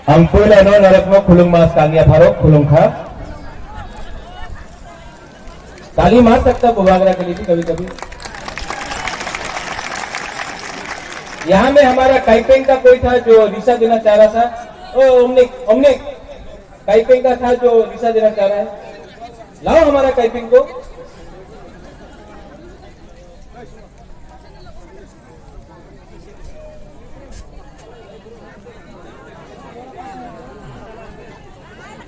Angkul ano narakmo kulung mas kanya farok kulung खा ताली मार सकता बुबागरा के लिए कभी कभी। यहाँ में हमारा काइपेंग का कोई था जो दिशा देना चाह रहा था। ओ हमने काइपेंग का था जो दिशा देना चाह रहा है, लाओ हमारा काइपेंग को।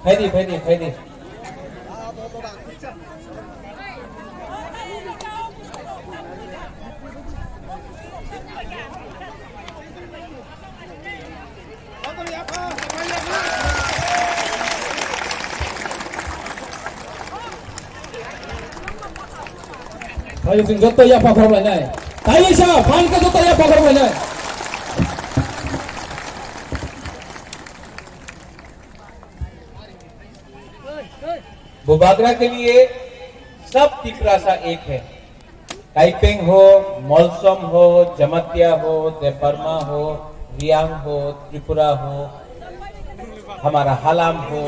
Faidi Tayo sing joto ya pa problem na. Tayo siya, fan ka joto ya pa problem na. Bubagra के लिए सब तिपरासा एक है। काइपेंग हो, मौलसम हो, जमतिया हो, देपरमा हो, रियांग हो, त्रिपुरा हो, हमारा हलाम हो,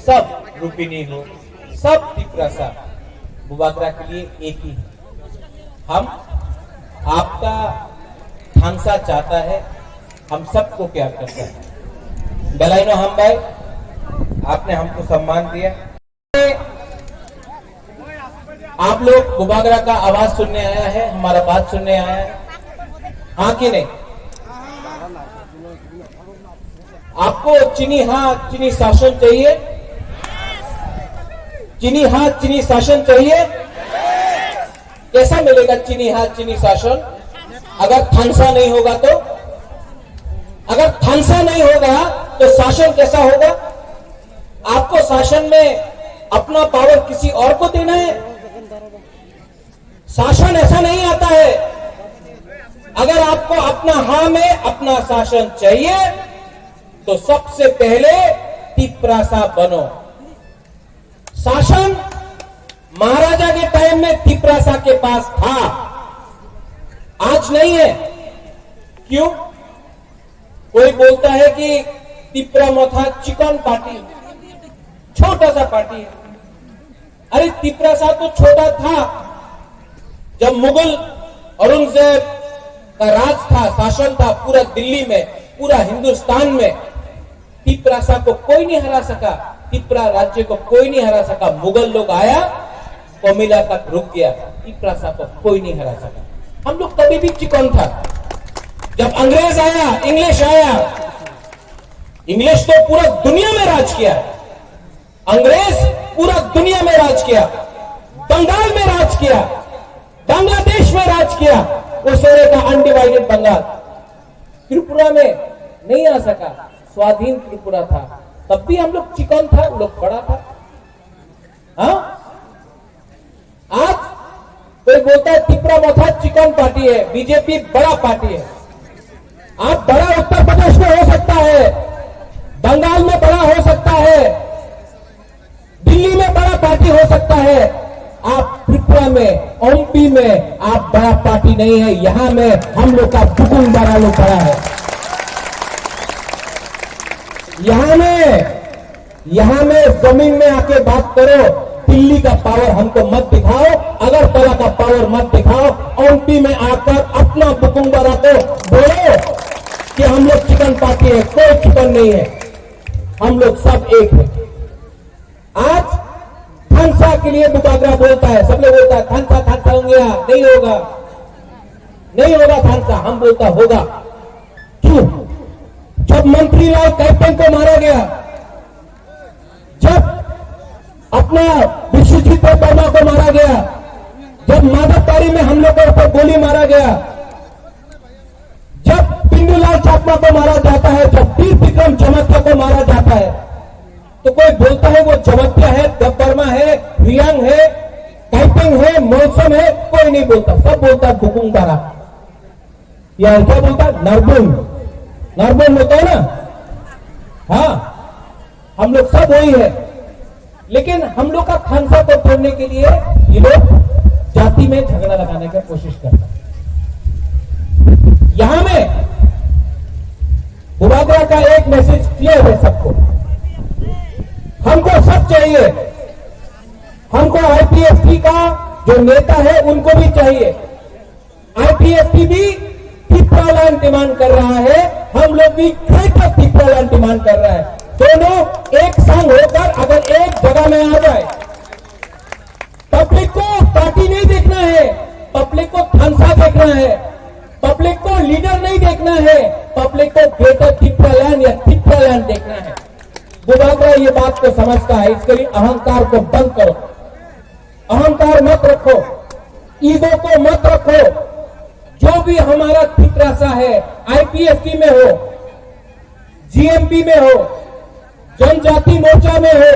सब रूपिनी हो, सब तिपरासा बुबागरा के लिए एक ही है। हम आपका थांसा चाहता है, हम सबको प्यार करता है। गलाइनो हम भाई, आपने हमको सम्मान दिया। आप लोग बुबागरा का आवाज सुनने आया है, हमारा बात सुनने आया है, हाँ कि नहीं? आपको चीनी हाँ चीनी शासन चाहिए? चीनी हाँ चीनी शासन चाहिए? कैसा मिलेगा चीनी हाँ चीनी शासन? अगर थांसा नहीं होगा तो? अगर थांसा नहीं होगा तो शासन कैसा होगा? आपको शासन में अपना पावर किसी और को देना है? शासन ऐसा नहीं आता है। अगर आपको अपना हाँ में अपना शासन चाहिए तो सबसे पहले तिपरासा बनो। शासन महाराजा के टाइम में तिपरासा के पास था, आज नहीं है। क्यों? कोई बोलता है कि तिपरा मथा चिकन पार्टी, छोटा सा पार्टी है। अरे तिपरासा तो छोटा था जब मुगल औरंगजेब का राज था, शासन था पूरा दिल्ली में, पूरा हिंदुस्तान में। तिपरासा को कोई नहीं हरा सका, तिपरा राज्य को कोई नहीं हरा सका। मुगल लोग आया, कोमिला तक रुक गया, तिपरासा को कोई नहीं हरा सका। हम लोग कभी भी चिकन था। जब अंग्रेज आया, इंग्लिश आया, इंग्लिश तो पूरा दुनिया में राज किया। अंग्रेज पूरा दुनिया में राज किया, बंगाल में राज किया, बांग्लादेश में राज किया, वो सोने का अनडिवाइडेड बंगाल। त्रिपुरा में नहीं आ सका, स्वाधीन त्रिपुरा था, तब भी हम लोग चिकन था, लोग बड़ा था। हाँ, आज कोई बोलता है त्रिपुरा मथा चिकन पार्टी है, बीजेपी बड़ा पार्टी है। आप बड़ा उत्तर प्रदेश में हो सकता है, बंगाल में बड़ा हो सकता है, दिल्ली में बड़ा पार्टी हो सकता है। आप त्रिपुरा में, एमपी में आप बड़ा पार्टी नहीं है। यहां में हम लोग का बुकुंग बड़ा लोग बड़ा है। यहां में जमीन में आके बात करो। दिल्ली का पावर हमको मत दिखाओ, अगरतला का पावर मत दिखाओ। एमपी में आकर अपना बुकुंग बड़ा को बोलो कि हम लोग चिकन पार्टी है। कोई चिकन नहीं है, हम लोग सब एक है। आज थांसा के लिए बुबागरा बोलता है, सब लोग बोलता है थांसा हो गया, नहीं होगा थांसा। हम बोलता होगा। क्यों? जब मंत्री राव कैप्टन को मारा गया, जब अपना विश्वजीत वर्मा को मारा गया, जब माधवतारी में हम लोग के ऊपर गोली मारा गया, जब पिंडूलाल चाकमा को मारा जाता है, जब वीर विक्रम जमतिया को मारा जाता है, तो कोई बोलता है वो जमत्या है, दबबर्मा है, रियांग है, काइपिंग है, मौसम है, कोई नहीं बोलता, सब बोलता बुकुंग तारा, या क्या बोलता नरबुन, नरबुन बोलता है ना। हाँ, हम लोग सब वही है, लेकिन हम लोग का खानसा को तोड़ने के लिए ये लोग जाति में झगड़ा लगाने की कोशिश करते हैं। यहां में बुबागरा का एक मैसेज क्लियर है सबको, हमको सब चाहिए, हमको आईपीएफटी का जो नेता है उनको भी चाहिए, आईपीएफटी भी तिप्रालैंड डिमांड कर रहा है, हम लोग भी ग्रेटर तिप्रालैंड डिमांड कर रहा है। दोनों एक संग होकर अगर एक जगह में आ जाए, पब्लिक को पार्टी नहीं देखना है, पब्लिक को खानसा देखना है, पब्लिक को लीडर नहीं देखना है, पब्लिक को ग्रेटर तिप्रालैंड या तिप्रालैंड देखना है। बुबागरा ये बात को समझता है, इसके लिए अहंकार को बंद करो, अहंकार मत रखो, ईगो को मत रखो। जो भी हमारा तिप्रासा है, आईपीएफटी में हो, जीएमपी में हो, जनजाति मोर्चा में हो,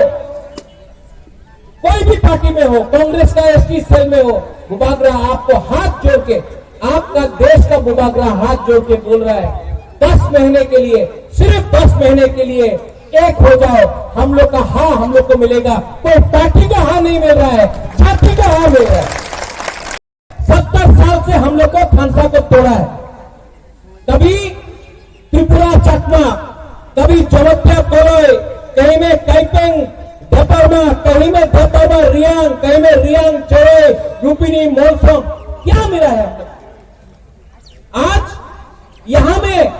कोई भी पार्टी में हो, कांग्रेस का एसटी सेल में हो, बुबागरा आपको हाथ जोड़ के, आपका देश का बुबागरा हाथ जोड़ के बोल रहा है 10 महीने के लिए, सिर्फ 10 महीने के लिए एक हो जाओ, हम लोग का हाँ हम लोग को मिलेगा। कोई पार्टी का हाँ नहीं मिल रहा है, जाति का हाँ मिल रहा है। 70 साल से हम लोग को खानसा को तोड़ा है, कभी त्रिपुरा चकमा, कभी जमत्या कोलोई, कहीं में काइपेंग दबबर्मा, कहीं में दबबर्मा रियांग, कहीं में रियांग चोरे, यूपीनी मोलसोम, क्या मिला है हमको? आज यहां में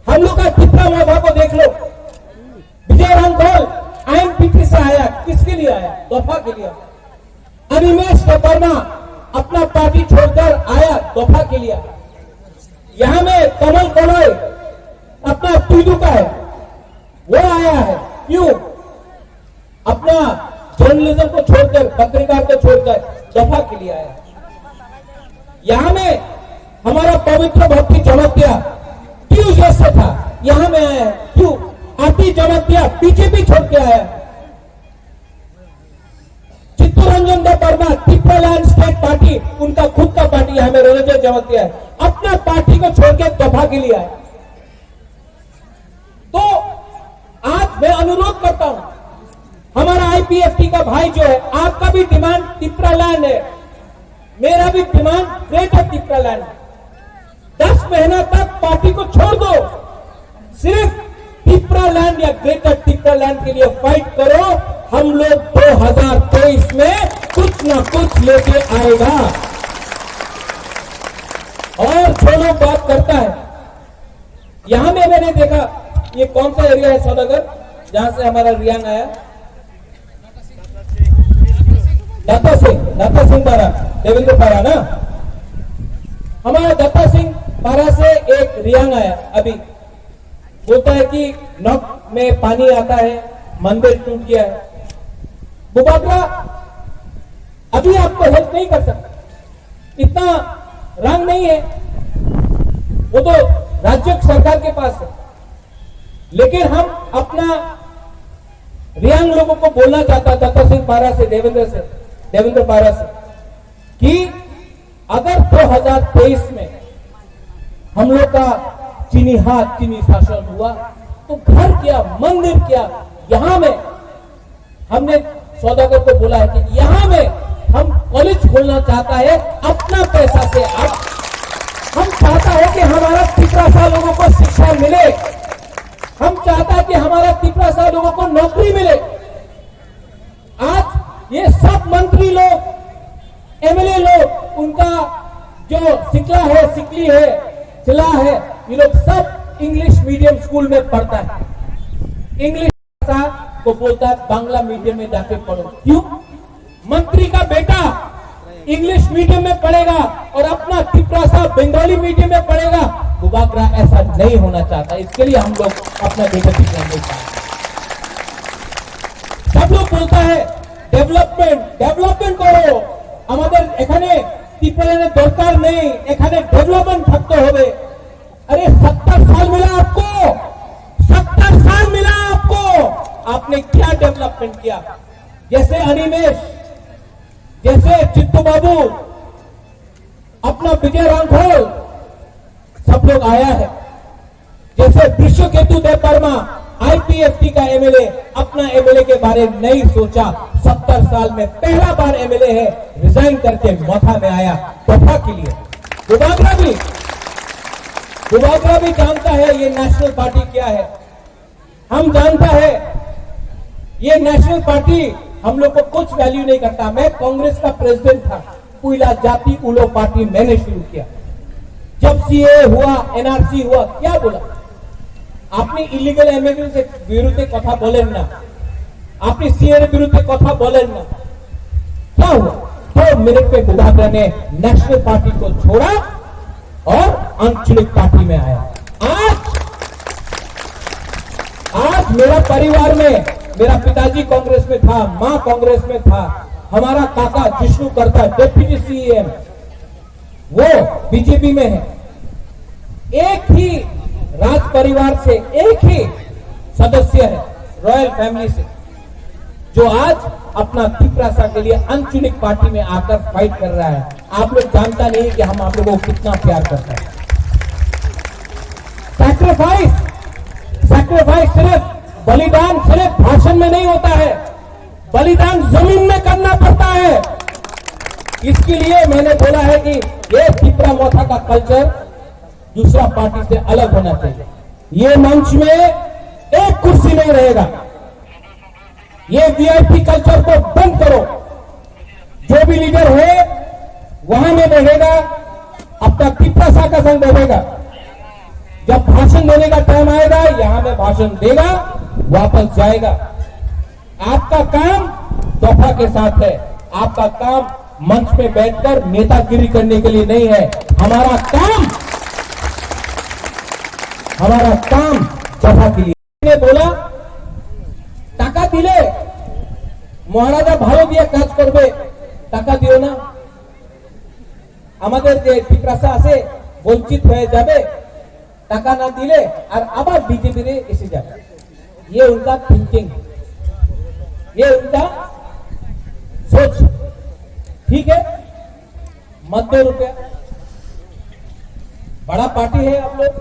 हम लोग का तिप्रा मोधा को देख लो, विजय रामघोल आईएनपीटी से आया, किसके लिए आया? तोहफा के लिए। अनिमेश दबबर्मा अपना पार्टी छोड़कर आया, तोहफा के लिए। यहां में कमल कोलोई अपना पीडू का है, वो आया है, क्यों? अपना जर्नलिज्म को छोड़कर, पत्रकार को छोड़कर दफा के लिए आया। यहां में हमारा पवित्र भक्ति जमत्या क्यों जैसे था, यहां में आया है, क्यों? आती जमत्या बीजेपी छोड़ के आया। चित्तरंजन दबबर्मा तिप्रालैंड स्टेट पार्टी, उनका खुद का पार्टी यहां में रंजन जमत्या है, अपना पार्टी को छोड़ के दफा के लिए आया। तो आज मैं अनुरोध करता हूं, हमारा आईपीएफटी का भाई जो है, आपका भी डिमांड तिप्रालैंड है, मेरा भी डिमांड ग्रेटर तिप्रालैंड। 10 महीना तक पार्टी को छोड़ दो, सिर्फ तिप्रालैंड या ग्रेटर तिप्रालैंड के लिए फाइट करो। हम लोग 2023 में कुछ ना कुछ लेके आएगा। और जो लोग बात करता है, यहां में मैंने देखा, ये कौन सा एरिया है सौदागर जहां से हमारा रियांग आया? दत्ता सिंह पारा, देवेंद्र पारा ना, हमारा दत्ता सिंह पारा से एक रियांग आया, अभी बोलता है कि नॉक में पानी आता है, मंदिर टूट गया है। बुबागरा अभी आपको हेल्प नहीं कर सकता, इतना रंग नहीं है, वो तो राज्य सरकार के पास है। लेकिन हम अपना रियांग लोगों को बोलना चाहता, दत्ता सिंह पारा से, देवेंद्र पारा से, कि अगर 2023 में हम लोग का चीनी हाथ, चीनी शासन हुआ, तो घर क्या, मंदिर क्या, यहां में हमने सौदागर को बोला है कि यहां में हम कॉलेज खोलना चाहता है अपना पैसा से। अब हम चाहता है कि हमारा तिप्रासा लोगों को शिक्षा मिले, हम चाहता है कि हमारा तिप्रासा लोगों को नौकरी मिले। आज ये सब मंत्री लोग, एमएलए लोग, उनका जो सिकली है, चिला है, ये लोग सब इंग्लिश मीडियम स्कूल में पढ़ता है, इंग्लिश भाषा को बोलता है, बांग्ला मीडियम में जाके पढ़ो। क्यों? मंत्री का बेटा इंग्लिश मीडियम में पढ़ेगा और अपना तिप्रासा बंगाली मीडियम में पढ़ेगा। बुबागरा ऐसा नहीं होना चाहता, इसके लिए हम लोग अपना बेटा लैंग्वेज। सब लोग बोलता है डेवलपमेंट करो, আমাদের এখানে ত্রিপুরার দরকার নেই, এখানে डेवलपमेंट থাকতে হবে। अरे 70 साल मिला आपको, 70 साल मिला आपको, आपने आपने क्या डेवलपमेंट किया? जैसे अनिमेश, जैसे चित्तू बाबू, अपना विजय रांघोल, सब लोग आया है। जैसे विश्वकेतु देव वर्मा, आईपीएफटी का एमएलए, अपना एमएलए के बारे में नहीं सोचा। 70 साल में पहला बार एमएलए है, रिजाइन करके मोथा में आया तोहफा के लिए। बुबागरा भी जानता है ये नेशनल पार्टी क्या है। हम जानता है ये नेशनल पार्टी हम लोग को कुछ वैल्यू नहीं करता। मैं कांग्रेस का प्रेसिडेंट था, उइला जाति उलो पार्टी मैंने शुरू किया। जब सीए हुआ, एनआरसी हुआ, क्या बोला आपने? इलीगल इमिग्रेंट से विरुद्ध कथा बोलें ना, आपने सीए विरुद्ध कथा बोलें ना। क्या हुआ? 2 मिनट में बुबागरा ने नेशनल पार्टी को छोड़ा और आंचलिक पार्टी में आया। आज मेरा परिवार में, मेरा पिताजी कांग्रेस में था, मां कांग्रेस में था, हमारा काका जिष्णु करता डिप्टी सीएम वो बीजेपी में है। एक ही राज परिवार से एक ही सदस्य है, रॉयल फैमिली से, जो आज अपना तिपरासा के लिए अनचुनिक पार्टी में आकर फाइट कर रहा है। आप लोग जानता नहीं कि हम आप लोगों को कितना प्यार करते हैं। सैक्रिफाइस सिर्फ बलिदान सिर्फ भाषण में नहीं होता है, बलिदान जमीन में करना पड़ता है। इसके लिए मैंने बोला है कि ये तिपरा मोथा का कल्चर दूसरा पार्टी से अलग होना चाहिए। ये मंच में एक कुर्सी नहीं रहेगा। ये वीआईपी कल्चर को बंद करो। जो भी लीडर है वहां में बैठेगा, अपना तिपरासा का संग बैठेगा। जब भाषण देने का टाइम आएगा, यहां में भाषण देगा, वापस जाएगा। आपका काम तोहफा के साथ है। आपका काम मंच पे बैठकर नेतागिरी करने के लिए नहीं है। हमारा काम तोहफा के लिए। ने बोला टाका दिले महाराजा भालो दिया काज करबे, टाका दियो ना। আমাদের যে টিপ্রাসা আছে বঞ্চিত হয়ে যাবে, টাকা না দিলে আর আবার বিজেপি রে এসে যাবে। ये उनका थिंकिंग, ये उनका सोच। ठीक है, मत दो रुपया। बड़ा पार्टी है आप लोग,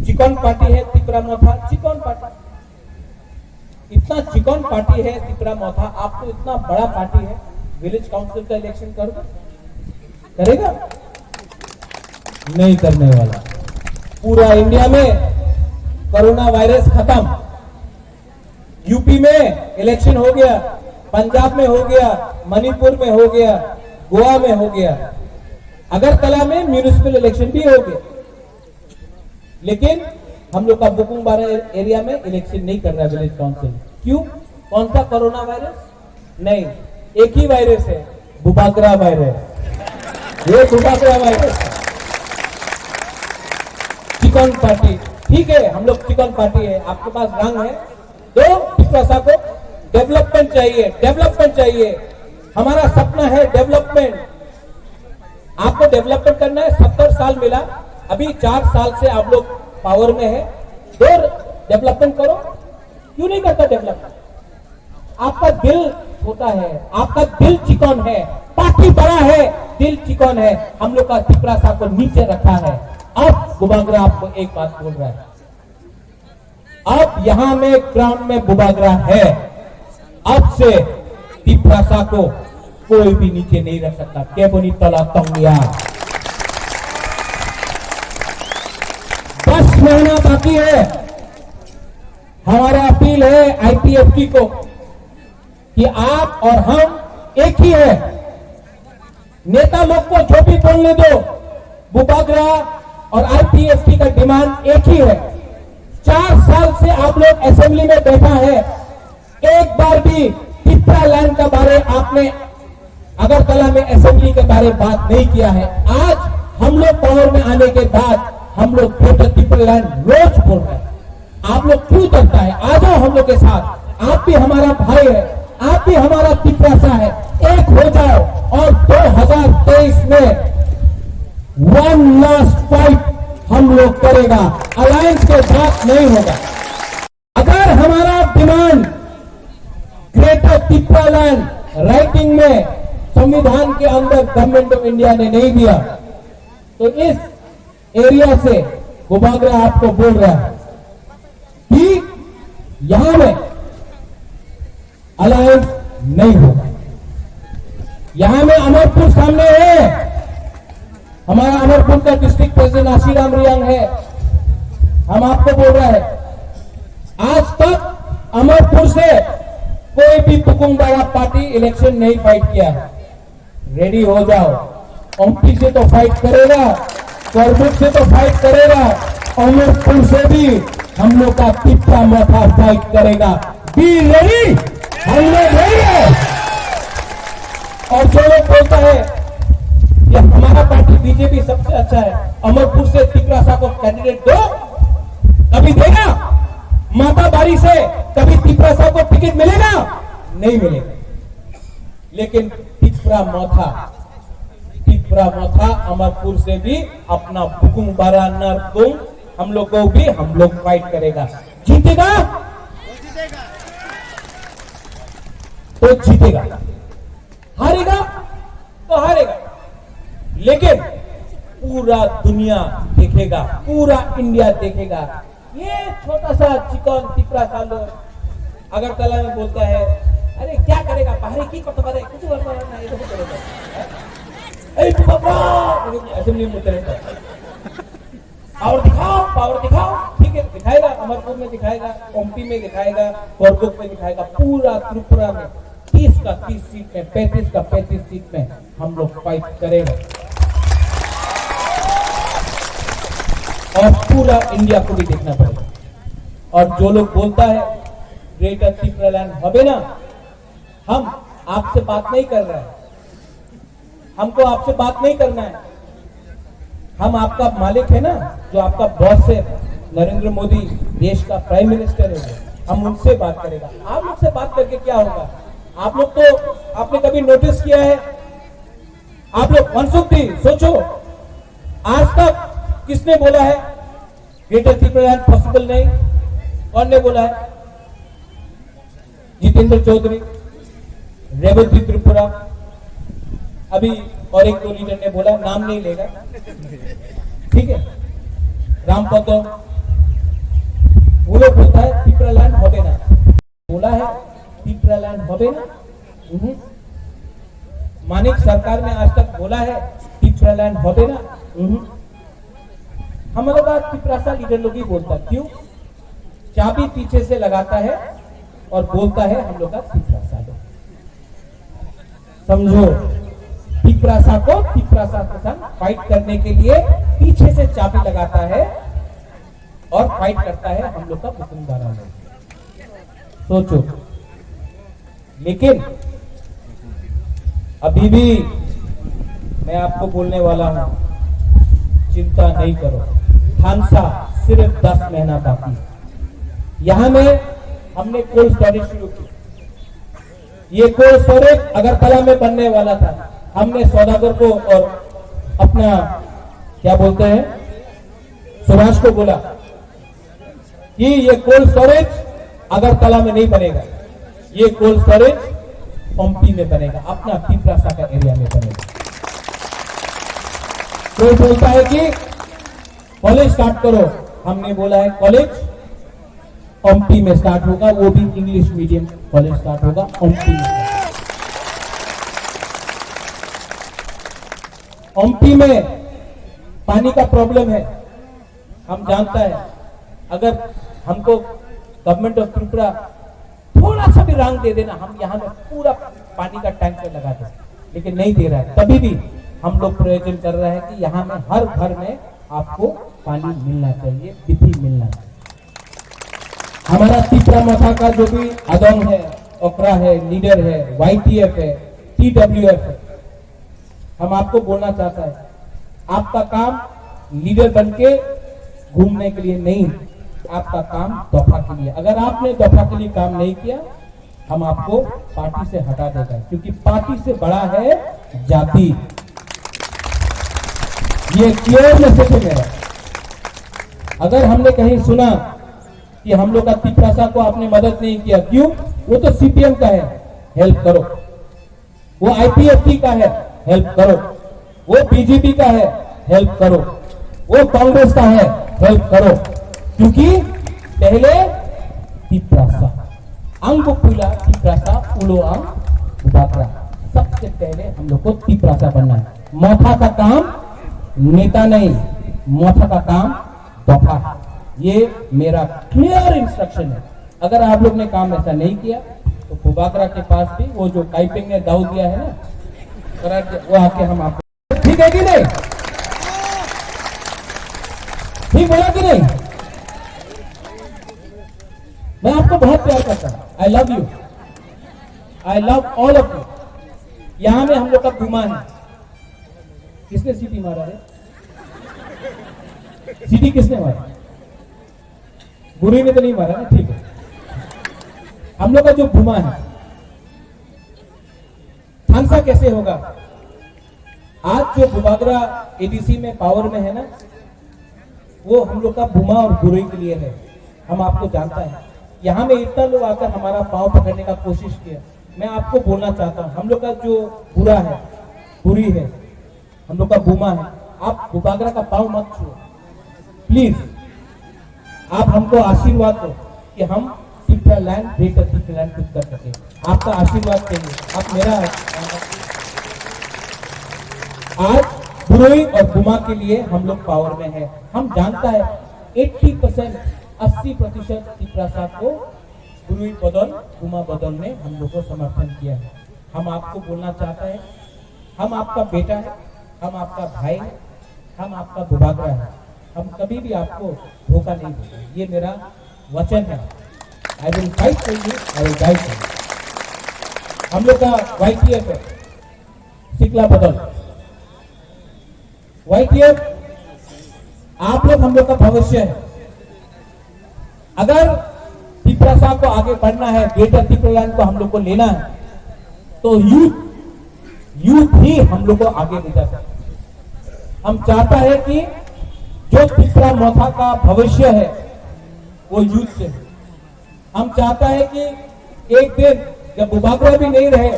चिकन पार्टी है तिपरा मोथा, चिकन पार्टी, इतना चिकन पार्टी है तिपरा मोथा। आपको इतना बड़ा पार्टी है, विलेज काउंसिल का इलेक्शन करेगा? नहीं करने वाला। पूरा इंडिया में कोरोना वायरस खत्म। यूपी में इलेक्शन हो गया, पंजाब में हो गया, मणिपुर में हो गया, गोवा में हो गया, अगरतला में म्यूनिसिपल इलेक्शन भी हो गया। लेकिन हम लोग का बुकुंबारा एरिया में इलेक्शन नहीं कर रहा विलेज काउंसिल। क्यों? कौन सा कोरोना वायरस? नहीं, एक ही वायरस है, बुबागरा वायरस। ये बुबागरा वायरस है। चिकन पार्टी, ठीक है, हम लोग चिकन पार्टी है, आपके पास रंग है तो तिपरासा को डेवलपमेंट चाहिए, डेवलपमेंट चाहिए। हमारा सपना है डेवलपमेंट। आपको डेवलपमेंट करना है। 70 साल मिला, अभी 4 साल से आप लोग पावर में है, तो डेवलपमेंट करो। क्यों नहीं करता डेवलपमेंट? आपका दिल छोटा है, आपका दिल चिकन है, पार्टी बड़ा है, दिल चिकन है। हम लोग का तिपरासा को नीचे रखा है। अब बुबागरा आपको एक बात बोल रहा है, अब यहां में ग्राउंड में बुबागरा है। अब से तिपरासा को कोई भी नीचे नहीं रख सकता। केबोनी तला तंगिया। 10 महीना बाकी है। हमारा अपील है आईपीएफटी को कि आप और हम एक ही है। नेता लोग को जो भी बोलने दो, बुबागरा और आईपीएफटी का डिमांड एक ही है। 4 साल से आप लोग असेंबली में बैठा है, एक बार भी तिपरा लैंड का बारे आपने अगरतला में असेंबली के बारे बात नहीं किया है। आज हम लोग पावर में आने के बाद हम लोग तिपरा लैंड रोज बोल रहे हैं। आप लोग क्यों डरता है? आ जाओ हम लोग के साथ। आप भी हमारा भाई है, आप भी हमारा तिपरासा है। एक हो जाओ और 2023 में वन लास्ट फाइट हम लोग करेगा। अलायंस के साथ नहीं होगा। अगर हमारा demand greater Tripura land writing में संविधान के अंदर गवर्नमेंट ऑफ इंडिया ने नहीं दिया, तो इस एरिया से गुबागरा आपको बोल रहा है कि यहां में अलायंस नहीं होगा। यहां में अमरपुर सामने है, हमारा अमरपुर का डिस्ट्रिक्ट प्रेसिडेंट आशीराम रियांग है। हम आपको बोल रहे हैं, आज तक अमरपुर से कोई भी पुकुंगबाड़ा पार्टी इलेक्शन नहीं फाइट किया है। रेडी हो जाओ, ओमपी से तो फाइट करेगा, करबुक से तो फाइट करेगा, अमरपुर से भी हम लोग का तिप्रा मोथा फाइट करेगा। बी रेडी, हम लोग रेडी है। और जो लोग बोलता है ये हमारा पार्टी बीजेपी सबसे अच्छा है, अमरपुर से तिपरासा को कैंडिडेट दो, कभी देगा? माताबारी से कभी तिपरासा को टिकट मिलेगा? नहीं मिलेगा। लेकिन तिपरा मोथा अमरपुर से भी अपना बुकुंग बारा नरकुंग हम लोग को भी हम लोग फाइट करेगा। जीतेगा तो जीतेगा, हारेगा तो हारेगा, लेकिन पूरा दुनिया देखेगा, पूरा इंडिया देखेगा। ये छोटा सा चिकन तिपरा सा लोग अगरतला में बोलता है, अरे क्या करेगा बाहरी की कुछ करना ये तो करेगा, असेंबली में उतरेगा, पावर दिखाओ, ठीक है दिखाएगा, अमरपुर में दिखाएगा, ओमपी में दिखाएगा, करबुक में दिखाएगा, पूरा त्रिपुरा में 30 का 30 सीट में, 35 का 35 सीट में हम लोग फाइट करेंगे और पूरा इंडिया को भी देखना पड़ेगा। और जो लोग बोलता है ग्रेटर त्रिपुरा लैंड हबे ना, हम आपसे बात नहीं कर रहे हैं, हमको आपसे बात नहीं करना है। हम आपका मालिक है ना, जो आपका बॉस है, नरेंद्र मोदी देश का प्राइम मिनिस्टर है, हम उनसे बात करेगा। आप लोग से बात करके क्या होगा? आप लोग तो आपने कभी नोटिस किया है? आप लोग मनसुखी सोचो, आज तक किसने बोला है ग्रेटर त्रिपुरा लैंड पॉसिबल नहीं? कौन ने बोला है? जितेंद्र चौधरी, रेवती त्रिपुरा, अभी और एक दो लीडर ने बोला, नाम नहीं लेगा, ठीक है, रामपद, वो लोग बोलता है त्रिपुरा लैंड होबे ना, बोला है त्रिपुरा लैंड होबे ना। मानिक सरकार ने आज तक बोला है त्रिपुरा लैंड होबे ना। हम लोग का त्रिपुरा लीडर लोग ही बोलता, क्यों? चाबी पीछे से लगाता है और बोलता है हम लोग का त्रिपुरा लो। समझो, त्रिपुरा को त्रिपुरा के साथ फाइट करने के लिए पीछे से चाबी लगाता है और फाइट करता है हम लोग का बुकुंगबारा में। सोचो, लेकिन अभी भी मैं आपको बोलने वाला हूं, चिंता नहीं करो, थानसा सिर्फ 10 महीना बाकी। यहां में हमने कोल्ड स्टोरेज शुरू की, ये कोल्ड स्टोरेज अगरतला में बनने वाला था। हमने सौदागर को और अपना क्या बोलते हैं सुभाष को बोला कि ये कोल्ड स्टोरेज अगरतला में नहीं बनेगा, ये कोल्ड स्टोरेज ओमपी में बनेगा, अपना तिपरासा का एरिया में बनेगा। कोई बोलता है कि कॉलेज स्टार्ट करो, हमने बोला है कॉलेज ओमपी में स्टार्ट होगा, वो भी इंग्लिश मीडियम कॉलेज स्टार्ट होगा ओमपी में। ओमपी में पानी का प्रॉब्लम है, हम जानता है। अगर हमको गवर्नमेंट ऑफ त्रिपुरा थोड़ा सा भी रंग दे देना, हम यहाँ में पूरा पानी का टैंकर लगा दें, लेकिन नहीं दे रहा है। तभी भी हम लोग प्रयोजन कर रहे हैं कि यहाँ में हर घर में आपको पानी मिलना चाहिए, बिजली मिलना चाहिए। हमारा त्रिपुरा मोथा का जो भी अदम है, ओकरा है, लीडर है, YTF है, TWF है, हम आपको बोलना चाहता है, आपका काम लीडर बनके घूमने के लिए नहीं, आपका काम दफा के लिए। अगर आपने दफा के लिए काम नहीं किया, हम आपको पार्टी से हटा देगा, क्योंकि पार्टी से बड़ा है जाति। ये क्लियर मैसेज है मेरा। अगर हमने कहीं सुना कि हम लोग का तिपरासा को आपने मदद नहीं किया। क्यों? वो तो सीपीएम का है, हेल्प करो। वो आईपीएफटी का है, हेल्प करो। वो बीजेपी का है, हेल्प करो। वो कांग्रेस का है, हेल्प करो। क्योंकि पहले तिपरासा अंग पुला तिपरासा पुलो अंग बुबाकरा। सबसे पहले हम लोग को तिपरासा बनना है। मोथा का काम नेता नहीं, मोथा का काम दफा। ये मेरा क्लियर इंस्ट्रक्शन है। अगर आप लोग ने काम ऐसा नहीं किया तो बुबाकरा के पास भी वो जो टाइपिंग ने दाव दिया है ना, वो आके हम आपको, ठीक है कि नहीं? ठीक बोला कि नहीं? मैं आपको बहुत प्यार करता हूं। I love you, I love all of you. यहां में हम लोग का बुमा है। किसने सीटी मारा है? सीटी किसने मारा? बुरी ने तो नहीं मारा ना, ठीक है। हम लोग का जो बुमा है, थानसा कैसे होगा? आज जो बुबागरा एडीसी में पावर में है ना, वो हम लोग का बुमा और बुरी के लिए है। हम आपको जानता है। यहां में इतना लोग आकर हमारा पांव पकड़ने का कोशिश किया। मैं आपको बोलना चाहता हूं, हम लोग का जो बुरा है, बुरी है, हम लोग का बुमा है, आप बुबागरा का पांव मत छुओ प्लीज। आप हमको आशीर्वाद दो कि हम तिपरालैंड ग्रेटर तिपरालैंड कुछ कर सके। आपका आशीर्वाद चाहिए। आप मेरा आज बुरोई और बुमा के लिए हम लोग पावर में है। हम जानता है 80% 80% तिपरासा को बुरुई बदल बुमा बदल ने हम लोग को समर्थन किया है। हम आपको बोलना चाहते हैं, हम आपका बेटा है, हम आपका भाई है, हम आपका बुबागरा है। हम कभी भी आपको धोखा नहीं देंगे। ये मेरा वचन है। I will fight for you, I will die for you. हम लोग का वाईटीएफ है, सिकला बदल। वाईटीएफ आप लोग हम लोग का भविष्य है। अगर तिपरासा को आगे बढ़ना है, ग्रेटर तिपरालैंड को हम लोग को लेना है, तो यूथ ही हम लोग को आगे ले जा सकते। हम चाहता है कि जो तिपरा मोथा का भविष्य है वो यूथ से है। हम चाहता है कि एक दिन जब बुबागरा भी नहीं रहे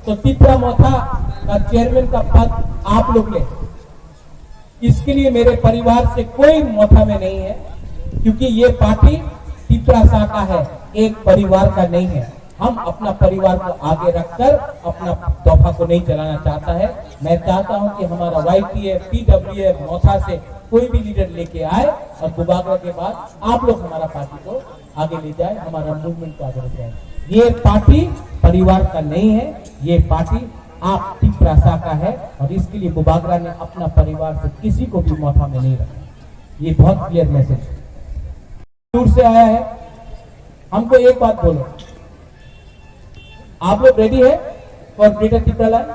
तो तिपरा मोथा का चेयरमैन का पद आप लोग ले। इसके लिए मेरे परिवार से कोई मोथा में नहीं है, क्योंकि ये पार्टी तिपरासा का है, एक परिवार का नहीं है। हम अपना परिवार को आगे रखकर अपना दफा को नहीं चलाना चाहता है। मैं चाहता हूं कि हमारा वाईटीएफ, पीडब्ल्यूएफ, मोथा से कोई भी लीडर लेके आए और बुबागरा के बाद आप लोग हमारा पार्टी को आगे ले जाए, हमारा मूवमेंट को आगे ले जाए। ये पार्टी परिवार का नहीं है, ये पार्टी आप तिपरासा का है। और इसके लिए बुबागरा ने अपना परिवार से किसी को भी मोथा में नहीं रखा। ये बहुत क्लियर मैसेज है। दूर से आया है, हमको एक बात बोलो, आप लोग रेडी है फॉर ग्रेटर तिपरालैंड?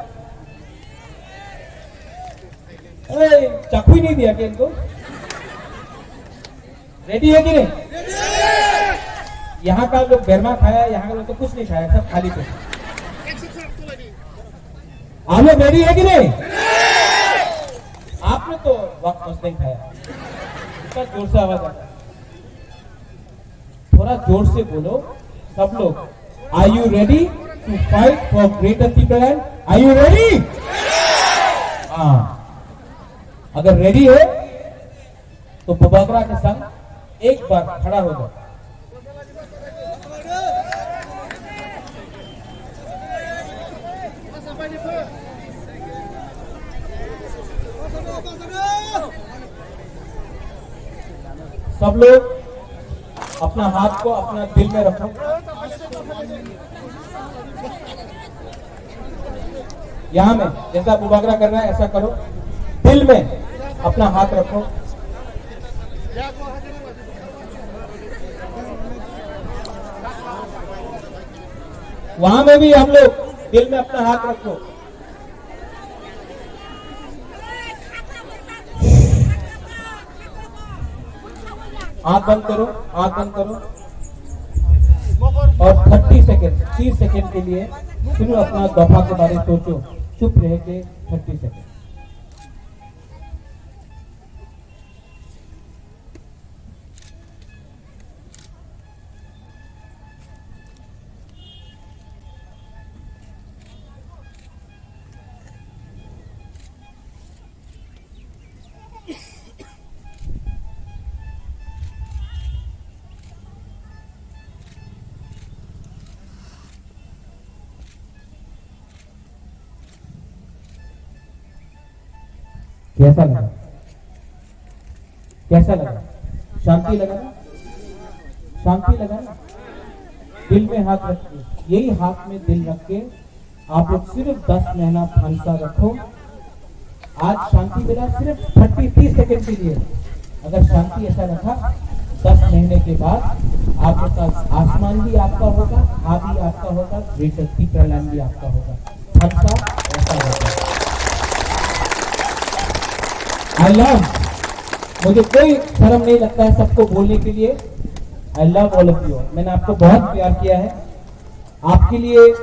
चाकू ही नहीं दिया क्या इनको? रेडी है कि नहीं? यहाँ का लोग बेरमा खाया, यहाँ का लोग तो कुछ नहीं खाया, सब खाली पे। आप लोग रेडी है कि नहीं? आपने तो वक्त मस्त नहीं खाया। इतना जोर से आवाज आता है, थोड़ा जोर से बोलो सब लोग। Are you ready to fight for greater Tipraland? Are you ready? हाँ, अगर रेडी है तो बुबागरा के संग एक बार खड़ा हो जाओ। सब लोग अपना हाथ को अपना दिल में रखो। यहां में जैसा बुबागरा कर रहा है ऐसा करो। दिल में अपना हाथ रखो। वहां में भी हम लोग दिल में अपना हाथ रखो। आंख बंद करो, आंख बंद करो और 30 सेकेंड के लिए फिर अपना दफा के बारे में सोचो। चुप रह के 30 सेकेंड। कैसा लगा? कैसा लगा? शांति लगा ना? शांति लगा ना? दिल में हाथ रखिए, यही हाथ में दिल रख के आप लोग सिर्फ 10 महीना फंसा रखो। आज शांति मिला सिर्फ 30 सेकंड के लिए। अगर शांति ऐसा रखा 10 महीने के बाद आपका आसमान भी आपका होगा, भी आपका होगा, ग्रेटर तिप्रालैंड भी आपका होगा। फंसा ऐसा होगा। आई लव, मुझे कोई शर्म नहीं लगता है सबको बोलने के लिए। I love all of you. मैंने आपको बहुत प्यार किया है। आपके लिए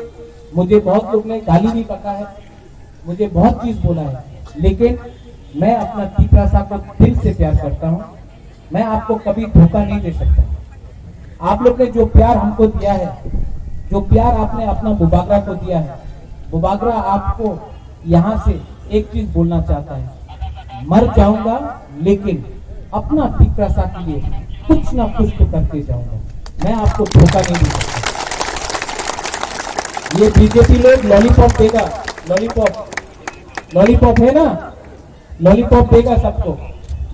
मुझे बहुत लोग ने गाली भी पका है, मुझे बहुत चीज बोला है, लेकिन मैं अपना तिप्रासा को दिल से प्यार करता हूं। मैं आपको कभी धोखा नहीं दे सकता। आप लोग ने जो प्यार हमको दिया है, जो प्यार आपने अपना बुबागरा को दिया है, बुबागरा आपको यहां से एक चीज बोलना चाहता है, मर जाऊंगा लेकिन अपना तिप्रासा के लिए कुछ ना कुछ तो करते जाऊंगा। मैं आपको धोखा नहीं दे सकता। ये बीजेपी लोग लॉलीपॉप देगा, लॉलीपॉप है ना, लॉलीपॉप देगा सबको।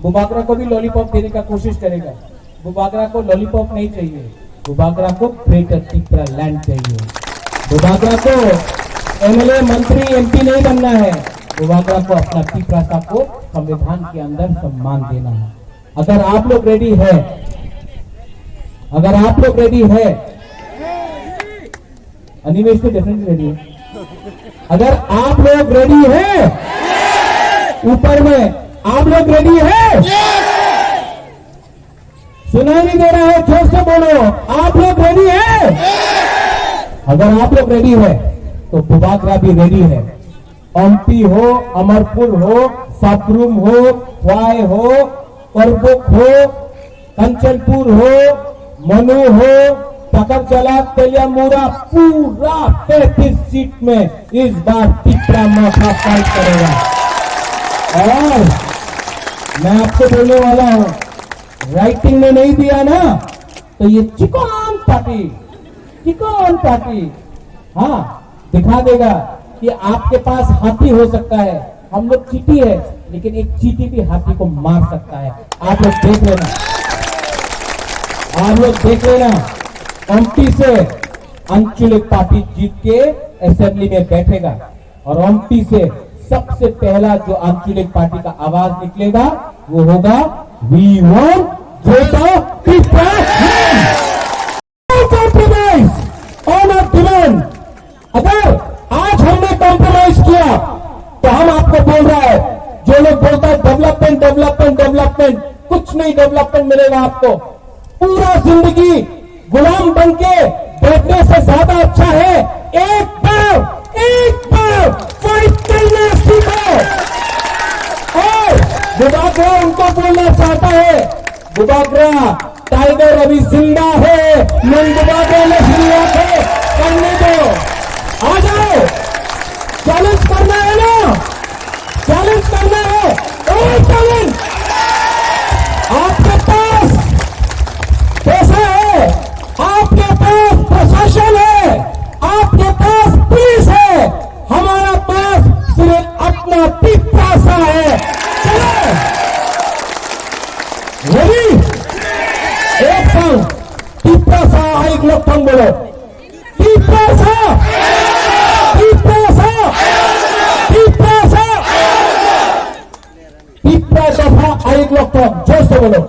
बुबागरा को भी लॉलीपॉप देने का कोशिश करेगा। बुबागरा को लॉलीपॉप नहीं चाहिए, बुबागरा को ग्रेटर तिप्रालैंड चाहिए। बुबागरा को एमएलए, मंत्री, एमपी नहीं बनना है। बुबागरा को अपना तिप्रासा को संविधान के अंदर सम्मान देना है। अगर आप लोग रेडी है, अगर आप लोग रेडी है, अनिमेश तो डेफिनेटली रेडी है। अगर आप लोग रेडी है, ऊपर में आप लोग रेडी है? सुनाई नहीं दे रहा है, जोर से बोलो। आप लोग रेडी है? अगर आप लोग रेडी है तो बुबागरा भी रेडी है। ओमती हो, अमरपुर हो, सापरूम हो, ख्वाय हो, करबुक हो, कंचनपुर हो, मनु हो, तकरचला, तेलियामुरा, पूरा 33 सीट में इस बार तिप्रा मौका फाइट करेगा। और मैं आपको बोलने वाला हूं, राइटिंग में नहीं दिया ना तो ये चिकन पार्टी हाँ दिखा देगा कि आपके पास हाथी हो सकता है। हम लोग चीटी है, लेकिन एक चीटी भी हाथी को मार सकता है। आप लोग देख लेना, आप लोग देख लेना। ओमटी से अंचलिक पार्टी जीत के असेंबली में बैठेगा और ओमटी से सबसे पहला जो अंचलिक पार्टी का आवाज निकलेगा वो होगा we want greater Tipraland. Compromise on our demand. अगर आज हमने कॉम्प्रोमाइज किया तो हम आपको बोल रहा है, जो लोग बोलता है डेवलपमेंट, कुछ नहीं डेवलपमेंट मिलेगा आपको। पूरा जिंदगी गुलाम बन के बैठने से ज्यादा अच्छा है एक बार फाइट करना सीखो। और बुबागरा उनको बोलना चाहता है, बुबागरा टाइगर अभी जिंदा है, मन बुबागरा ने जिंदा है, करने दो, आ जाओ। चैलेंज करना है ना, चैलेंज करना है। और चैलेंज, आपके पास पैसा है, आपके पास प्रशासन है, आपके पास पुलिस है, हमारा पास सिर्फ अपना तिप्रासा है। चलो रेडी, एक संग तिप्रासा, एक लोग संग बोलो, तिप्रासा, तिप्रासा, तिप्रासा, तिप्रा दफा, एक लोग जोर से बोलो।